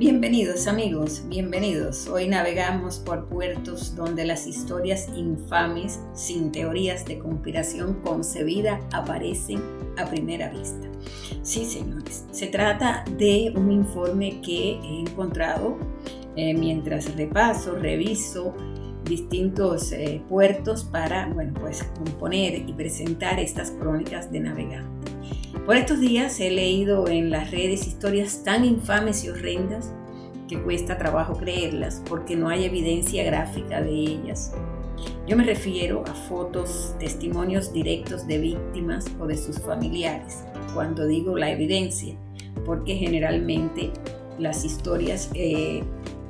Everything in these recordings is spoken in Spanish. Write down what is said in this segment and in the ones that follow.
Bienvenidos amigos, bienvenidos. Hoy navegamos por puertos donde las historias infames, sin teorías de conspiración concebida, aparecen a primera vista. Sí, señores, se trata de un informe que he encontrado mientras reviso distintos puertos para, componer y presentar estas crónicas de navegante. Por estos días he leído en las redes historias tan infames y horrendas que cuesta trabajo creerlas porque no hay evidencia gráfica de ellas. Yo me refiero a fotos, testimonios directos de víctimas o de sus familiares. Cuando digo la evidencia, porque generalmente las historias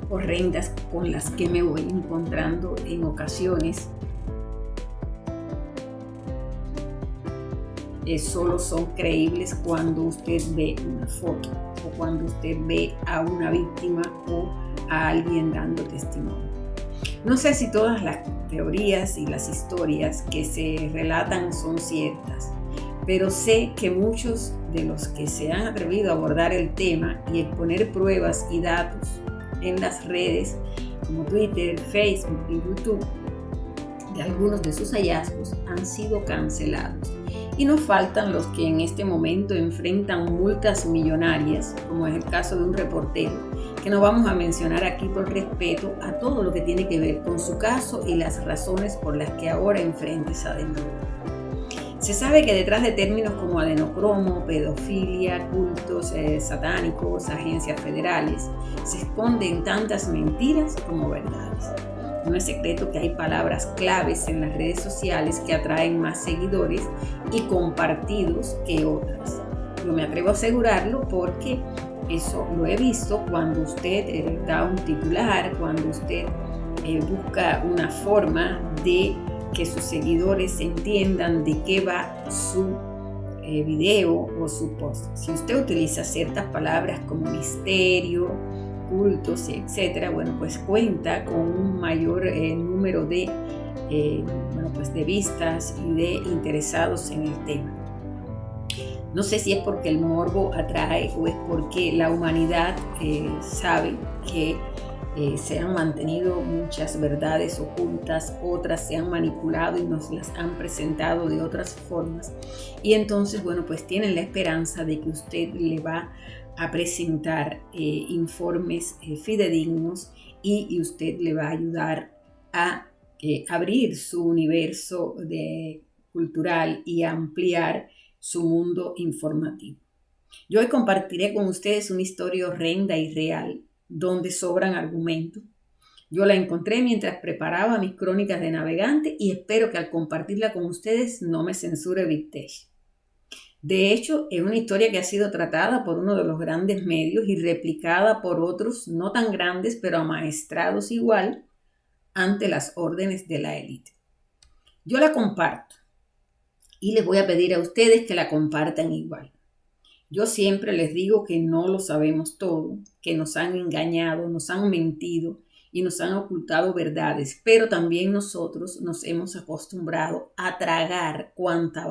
horrendas con las que me voy encontrando en ocasiones solo son creíbles cuando usted ve una foto o cuando usted ve a una víctima o a alguien dando testimonio. No sé si todas las teorías y las historias que se relatan son ciertas, pero sé que muchos de los que se han atrevido a abordar el tema y exponer pruebas y datos en las redes como Twitter, Facebook y YouTube de algunos de sus hallazgos han sido cancelados. Y no faltan los que en este momento enfrentan multas millonarias, como es el caso de un reportero, que no vamos a mencionar aquí por respeto a todo lo que tiene que ver con su caso y las razones por las que ahora enfrenta esa demanda. Se sabe que detrás de términos como adenocromo, pedofilia, cultos satánicos, agencias federales, se esconden tantas mentiras como verdades. No es secreto que hay palabras claves en las redes sociales que atraen más seguidores y compartidos que otras. Yo me atrevo a asegurarlo porque eso lo he visto cuando usted da un titular, cuando usted busca una forma de que sus seguidores entiendan de qué va su video o su post. Si usted utiliza ciertas palabras como misterio, cultos, etcétera, pues cuenta con un mayor número de vistas y de interesados en el tema. No sé si es porque el morbo atrae o es porque la humanidad sabe que se han mantenido muchas verdades ocultas, otras se han manipulado y nos las han presentado de otras formas. Y entonces, tienen la esperanza de que usted le va a presentar informes fidedignos y usted le va a ayudar a abrir su universo cultural y a ampliar su mundo informativo. Yo hoy compartiré con ustedes una historia horrenda y real donde sobran argumentos. Yo la encontré mientras preparaba mis crónicas de navegante y espero que al compartirla con ustedes no me censure Big Tech. De hecho, es una historia que ha sido tratada por uno de los grandes medios y replicada por otros no tan grandes, pero amaestrados igual ante las órdenes de la élite. Yo la comparto y les voy a pedir a ustedes que la compartan igual. Yo siempre les digo que no lo sabemos todo, que nos han engañado, nos han mentido y nos han ocultado verdades, pero también nosotros nos hemos acostumbrado a tragar cuanta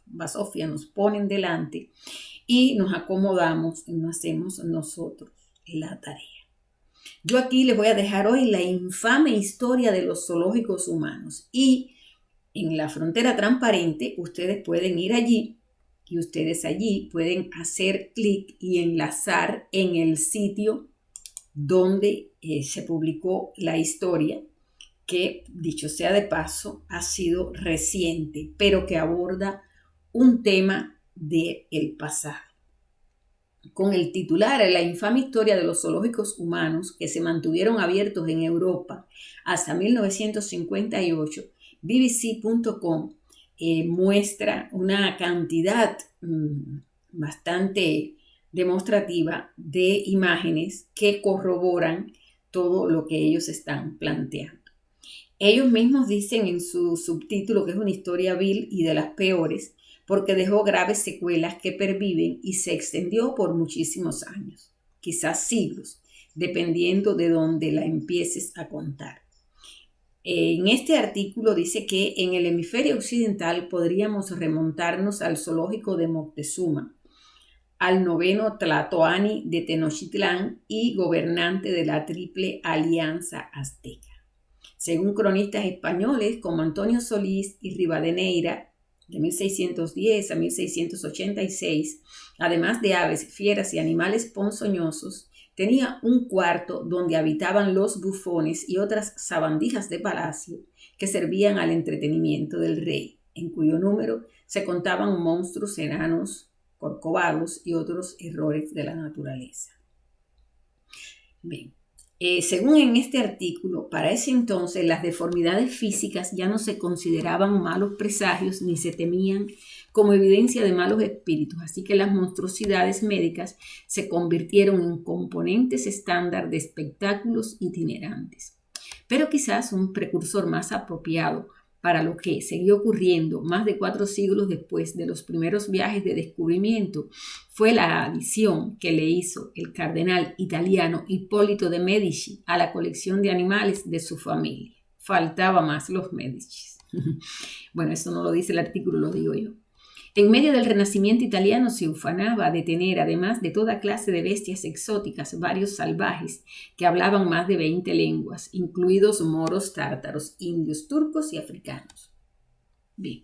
basofia nos ponen delante y nos acomodamos y no hacemos nosotros la tarea. Yo aquí les voy a dejar hoy la infame historia de los zoológicos humanos y en la frontera transparente ustedes pueden ir allí y ustedes allí pueden hacer clic y enlazar en el sitio donde se publicó la historia, que dicho sea de paso ha sido reciente, pero que aborda un tema del pasado. Con el titular La infame historia de los zoológicos humanos que se mantuvieron abiertos en Europa hasta 1958, BBC.com muestra una cantidad bastante demostrativa de imágenes que corroboran todo lo que ellos están planteando. Ellos mismos dicen en su subtítulo que es una historia vil y de las peores porque dejó graves secuelas que perviven y se extendió por muchísimos años, quizás siglos, dependiendo de dónde la empieces a contar. En este artículo dice que en el hemisferio occidental podríamos remontarnos al zoológico de Moctezuma, al 9º Tlatoani de Tenochtitlán y gobernante de la Triple Alianza Azteca. Según cronistas españoles como Antonio Solís y Rivadeneira, de 1610 a 1686, además de aves, fieras y animales ponzoñosos, tenía un cuarto donde habitaban los bufones y otras sabandijas de palacio que servían al entretenimiento del rey, en cuyo número se contaban monstruos enanos, corcovados y otros errores de la naturaleza. Bien. Según en este artículo, para ese entonces las deformidades físicas ya no se consideraban malos presagios ni se temían como evidencia de malos espíritus, así que las monstruosidades médicas se convirtieron en componentes estándar de espectáculos itinerantes. Pero quizás un precursor más apropiado para lo que siguió ocurriendo más de 4 siglos después de los primeros viajes de descubrimiento fue la adición que le hizo el cardenal italiano Ippolito de Medici a la colección de animales de su familia. Faltaba más los Medici. Bueno, eso no lo dice el artículo, lo digo yo. En medio del Renacimiento italiano se ufanaba de tener, además de toda clase de bestias exóticas, varios salvajes que hablaban más de 20 lenguas, incluidos moros, tártaros, indios, turcos y africanos. Bien.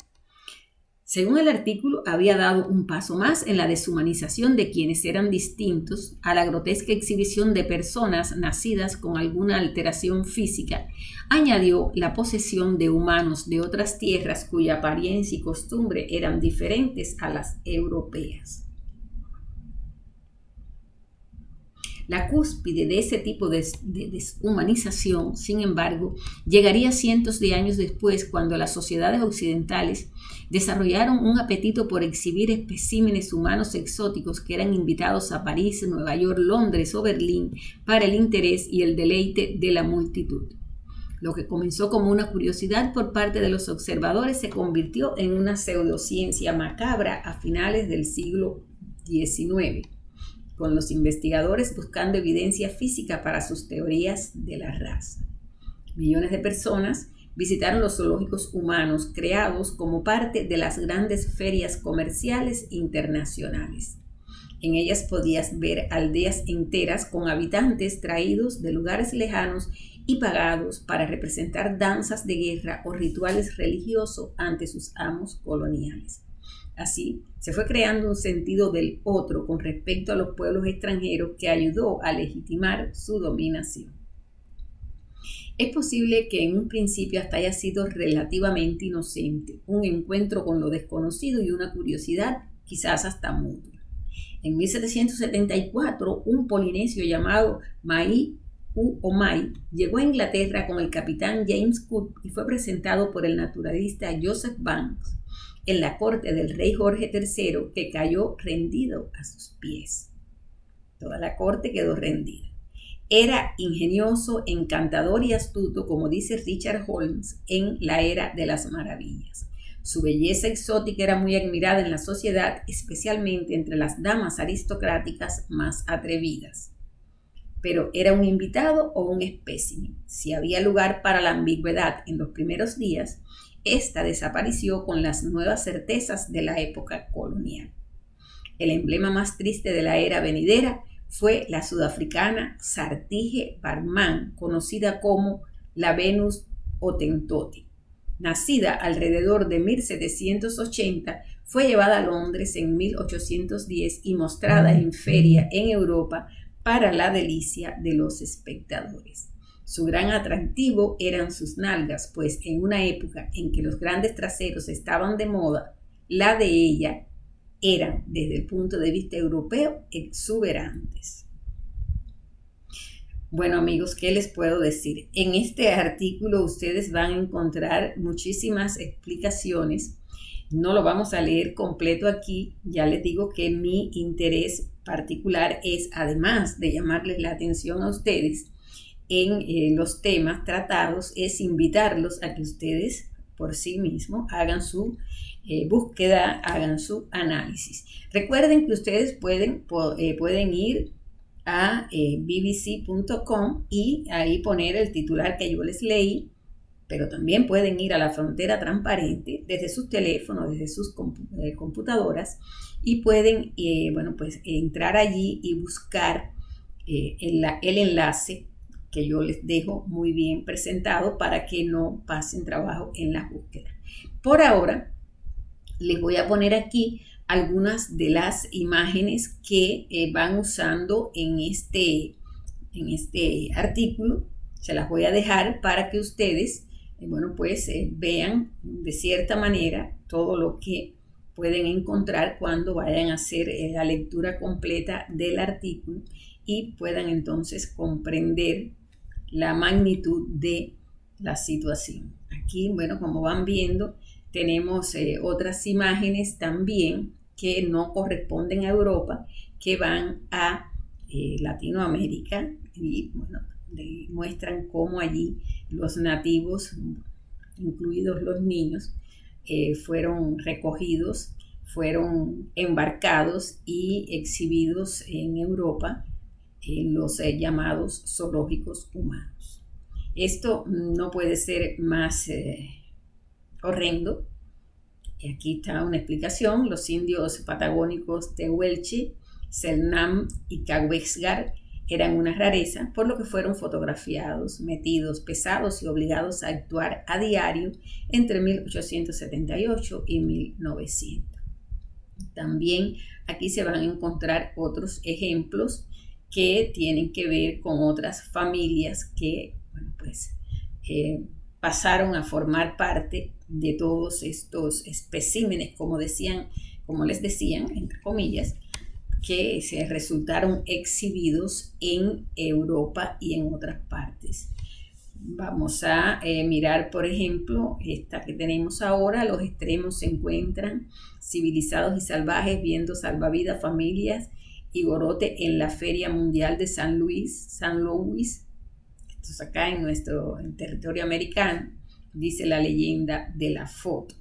Según el artículo, había dado un paso más en la deshumanización de quienes eran distintos a la grotesca exhibición de personas nacidas con alguna alteración física. Añadió la posesión de humanos de otras tierras cuya apariencia y costumbre eran diferentes a las europeas. La cúspide de ese tipo de deshumanización, sin embargo, llegaría cientos de años después, cuando las sociedades occidentales desarrollaron un apetito por exhibir especímenes humanos exóticos que eran invitados a París, Nueva York, Londres o Berlín para el interés y el deleite de la multitud. Lo que comenzó como una curiosidad por parte de los observadores se convirtió en una pseudociencia macabra a finales del siglo XIX, con los investigadores buscando evidencia física para sus teorías de la raza. Millones de personas visitaron los zoológicos humanos creados como parte de las grandes ferias comerciales internacionales. En ellas podías ver aldeas enteras con habitantes traídos de lugares lejanos y pagados para representar danzas de guerra o rituales religiosos ante sus amos coloniales. Así, se fue creando un sentido del otro con respecto a los pueblos extranjeros que ayudó a legitimar su dominación. Es posible que en un principio hasta haya sido relativamente inocente, un encuentro con lo desconocido y una curiosidad quizás hasta mutua. En 1774, un polinesio llamado Mai Omai llegó a Inglaterra con el capitán James Cook y fue presentado por el naturalista Joseph Banks en la corte del rey Jorge III, que cayó rendido a sus pies. Toda la corte quedó rendida. Era ingenioso, encantador y astuto, como dice Richard Holmes en La Era de las Maravillas. Su belleza exótica era muy admirada en la sociedad, especialmente entre las damas aristocráticas más atrevidas. Pero ¿era un invitado o un espécimen? Si había lugar para la ambigüedad en los primeros días, esta desapareció con las nuevas certezas de la época colonial. El emblema más triste de la era venidera fue la sudafricana Saartjie Baarman, conocida como la Venus Hottentote. Nacida alrededor de 1780, fue llevada a Londres en 1810 y mostrada en feria en Europa para la delicia de los espectadores. Su gran atractivo eran sus nalgas, pues en una época en que los grandes traseros estaban de moda, la de ella eran, desde el punto de vista europeo, exuberantes. Bueno, amigos, ¿qué les puedo decir? En este artículo ustedes van a encontrar muchísimas explicaciones. No lo vamos a leer completo aquí. Ya les digo que mi interés particular es, además de llamarles la atención a ustedes en los temas tratados, es invitarlos a que ustedes por sí mismos hagan su búsqueda, hagan su análisis. Recuerden que ustedes pueden ir a bbc.com y ahí poner el titular que yo les leí pero también pueden ir a la frontera transparente desde sus teléfonos, desde sus computadoras, y pueden pues entrar allí y buscar el enlace que yo les dejo muy bien presentado para que no pasen trabajo en las búsquedas. Por ahora, les voy a poner aquí algunas de las imágenes que van usando en este artículo. Se las voy a dejar para que ustedes, vean de cierta manera todo lo que pueden encontrar cuando vayan a hacer la lectura completa del artículo y puedan entonces comprender la magnitud de la situación. Aquí, como van viendo, tenemos otras imágenes también que no corresponden a Europa, que van a Latinoamérica y muestran cómo allí los nativos, incluidos los niños, fueron recogidos, fueron embarcados y exhibidos en Europa en los llamados zoológicos humanos. Esto no puede ser más horrendo. Y aquí está una explicación. Los indios patagónicos Tehuelche, Selknam y Cahuéscar eran una rareza, por lo que fueron fotografiados, metidos, pesados y obligados a actuar a diario entre 1878 y 1900. También aquí se van a encontrar otros ejemplos que tienen que ver con otras familias que pasaron a formar parte de todos estos especímenes, como les decían, entre comillas, que se resultaron exhibidos en Europa y en otras partes. Vamos a mirar, por ejemplo, esta que tenemos ahora. Los extremos se encuentran civilizados y salvajes viendo salvavidas familias Igorote en la Feria Mundial de San Luis. Esto es acá en territorio americano, dice la leyenda de la foto.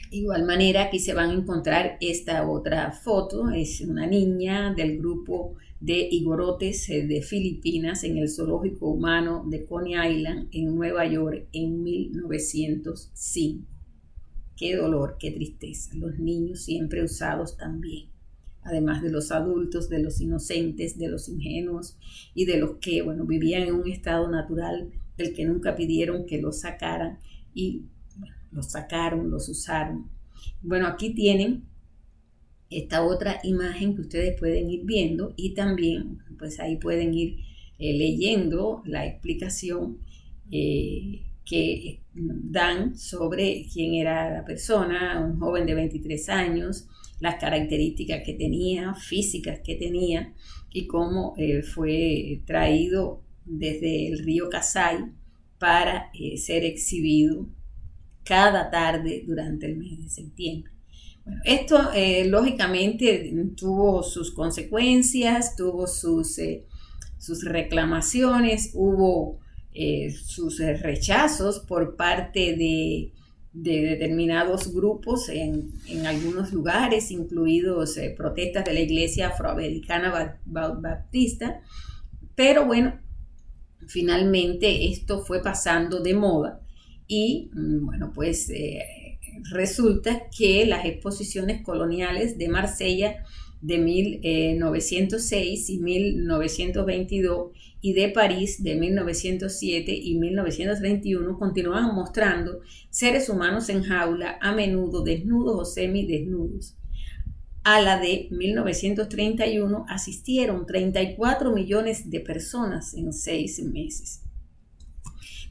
Igual manera, aquí se van a encontrar esta otra foto. Es una niña del grupo de Igorotes de Filipinas en el zoológico humano de Coney Island en Nueva York en 1905. Qué dolor, qué tristeza. Los niños siempre usados también, además de los adultos, de los inocentes, de los ingenuos y de los que vivían en un estado natural del que nunca pidieron que los sacaran y los sacaron, los usaron. Aquí tienen esta otra imagen que ustedes pueden ir viendo y también ahí pueden ir leyendo la explicación que dan sobre quién era la persona, un joven de 23 años, las características que tenía, físicas que tenía y cómo fue traído desde el río Kasai para ser exhibido cada tarde durante el mes de septiembre. Esto lógicamente tuvo sus consecuencias, tuvo sus reclamaciones, hubo sus rechazos por parte de determinados grupos en algunos lugares, incluidos protestas de la Iglesia Afroamericana Baptista, pero finalmente esto fue pasando de moda y resulta que las exposiciones coloniales de Marsella de 1906 y 1922 y de París de 1907 y 1931 continuaban mostrando seres humanos en jaula, a menudo desnudos o semidesnudos. A la de 1931 asistieron 34 millones de personas en 6 meses.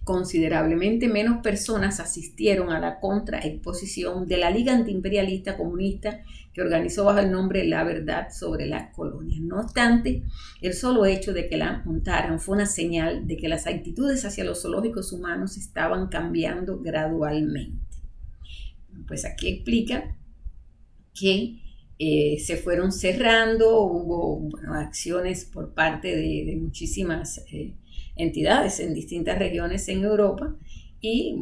Considerablemente menos personas asistieron a la contraexposición de la Liga Antiimperialista Comunista que organizó bajo el nombre La Verdad sobre las colonias. No obstante, el solo hecho de que la montaran fue una señal de que las actitudes hacia los zoológicos humanos estaban cambiando gradualmente. Aquí explica que se fueron cerrando, hubo acciones por parte de muchísimas entidades en distintas regiones en Europa y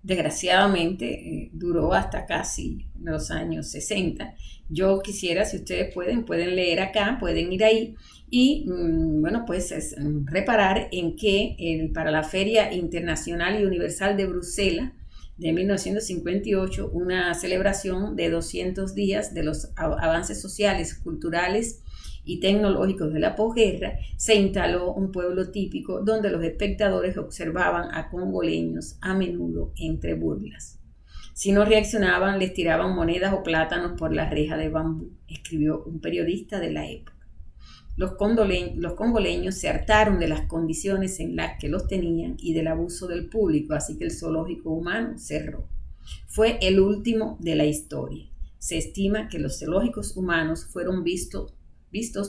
desgraciadamente duró hasta casi los años 60. Yo quisiera, si ustedes pueden leer acá, pueden ir ahí y bueno, pues reparar en que para la Feria Internacional y Universal de Bruselas de 1958, una celebración de 200 días de los avances sociales, culturales y tecnológicos de la posguerra, se instaló un pueblo típico donde los espectadores observaban a congoleños a menudo entre burlas. Si no reaccionaban, les tiraban monedas o plátanos por la reja de bambú, escribió un periodista de la época. Los congoleños se hartaron de las condiciones en las que los tenían y del abuso del público, así que el zoológico humano cerró. Fue el último de la historia. Se estima que los zoológicos humanos fueron vistos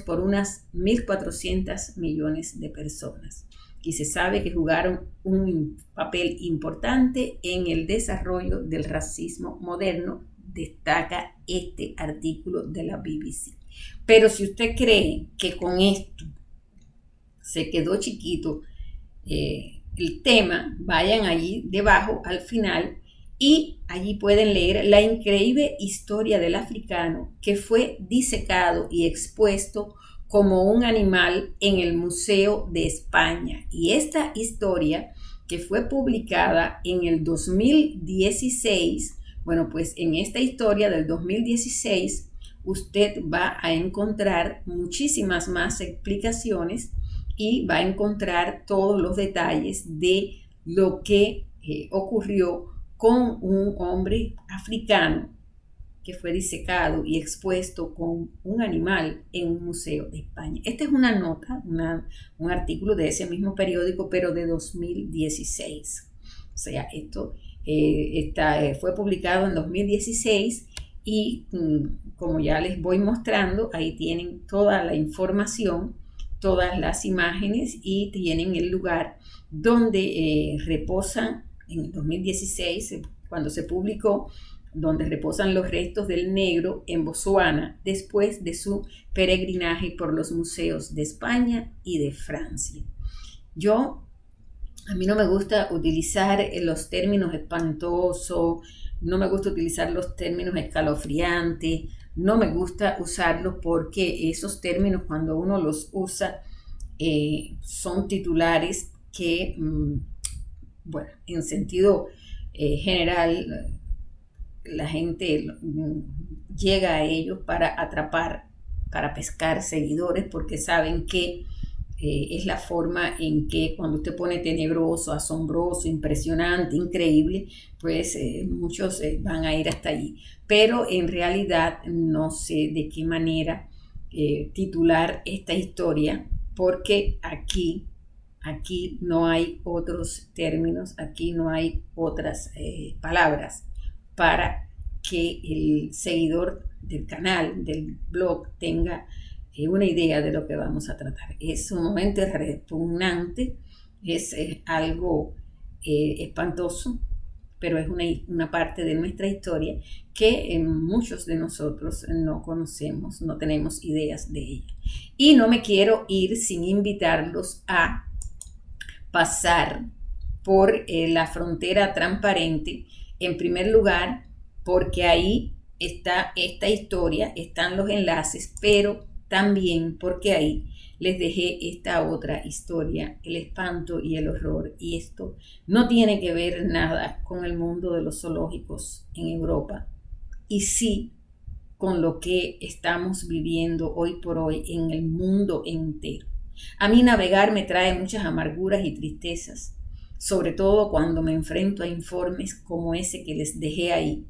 por unas 1.400 millones de personas y se sabe que jugaron un papel importante en el desarrollo del racismo moderno, destaca este artículo de la BBC. Pero si usted cree que con esto se quedó chiquito el tema, vayan allí debajo al final y allí pueden leer la increíble historia del africano que fue disecado y expuesto como un animal en el Museo de España. Y esta historia, que fue publicada en el 2016, bueno, pues en esta historia del 2016 usted va a encontrar muchísimas más explicaciones y va a encontrar todos los detalles de lo que ocurrió con un hombre africano que fue disecado y expuesto con un animal en un museo de España. Esta es una nota, un artículo de ese mismo periódico, pero de 2016. O sea, esto fue publicado en 2016 y como ya les voy mostrando, ahí tienen toda la información, todas las imágenes y tienen el lugar donde reposan en el 2016, cuando se publicó, donde reposan los restos del negro en Botsuana después de su peregrinaje por los museos de España y de Francia. A mí no me gusta utilizar los términos espantoso, no me gusta utilizar los términos escalofriantes, no me gusta usarlos porque esos términos cuando uno los usa son titulares que, bueno, en sentido general, la gente llega a ellos para atrapar, para pescar seguidores, porque saben que es la forma en que cuando usted pone tenebroso, asombroso, impresionante, increíble, pues muchos van a ir hasta allí. Pero en realidad no sé de qué manera titular esta historia, porque aquí no hay otros términos, aquí no hay otras palabras para que el seguidor del canal, del blog, tenga una idea de lo que vamos a tratar. Es sumamente repugnante, es algo espantoso, pero es una parte de nuestra historia que muchos de nosotros no conocemos, no tenemos ideas de ella. Y no me quiero ir sin invitarlos a pasar por la frontera transparente, en primer lugar, porque ahí está esta historia, están los enlaces, pero también porque ahí les dejé esta otra historia, el espanto y el horror. Y esto no tiene que ver nada con el mundo de los zoológicos en Europa, y sí con lo que estamos viviendo hoy por hoy en el mundo entero. A mí navegar me trae muchas amarguras y tristezas, sobre todo cuando me enfrento a informes como ese que les dejé ahí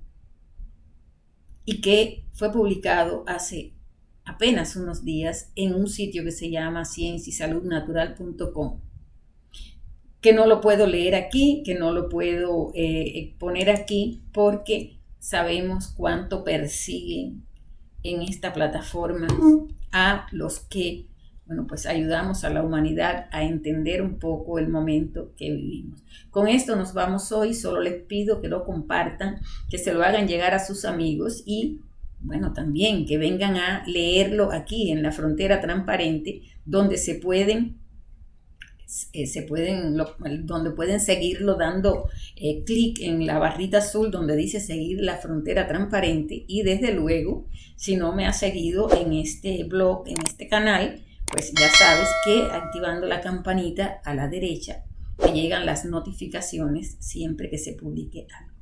y que fue publicado hace apenas unos días en un sitio que se llama cienciasaludnatural.com, que no lo puedo leer aquí, que no lo puedo poner aquí, porque sabemos cuánto persiguen en esta plataforma a los que, bueno, pues ayudamos a la humanidad a entender un poco el momento que vivimos. Con esto nos vamos hoy, solo les pido que lo compartan, que se lo hagan llegar a sus amigos y, bueno, también que vengan a leerlo aquí en la Frontera Transparente, donde se pueden donde pueden seguirlo dando clic en la barrita azul donde dice seguir la frontera transparente. Y desde luego, si no me has seguido en este blog, en este canal, pues ya sabes que activando la campanita a la derecha te llegan las notificaciones siempre que se publique algo.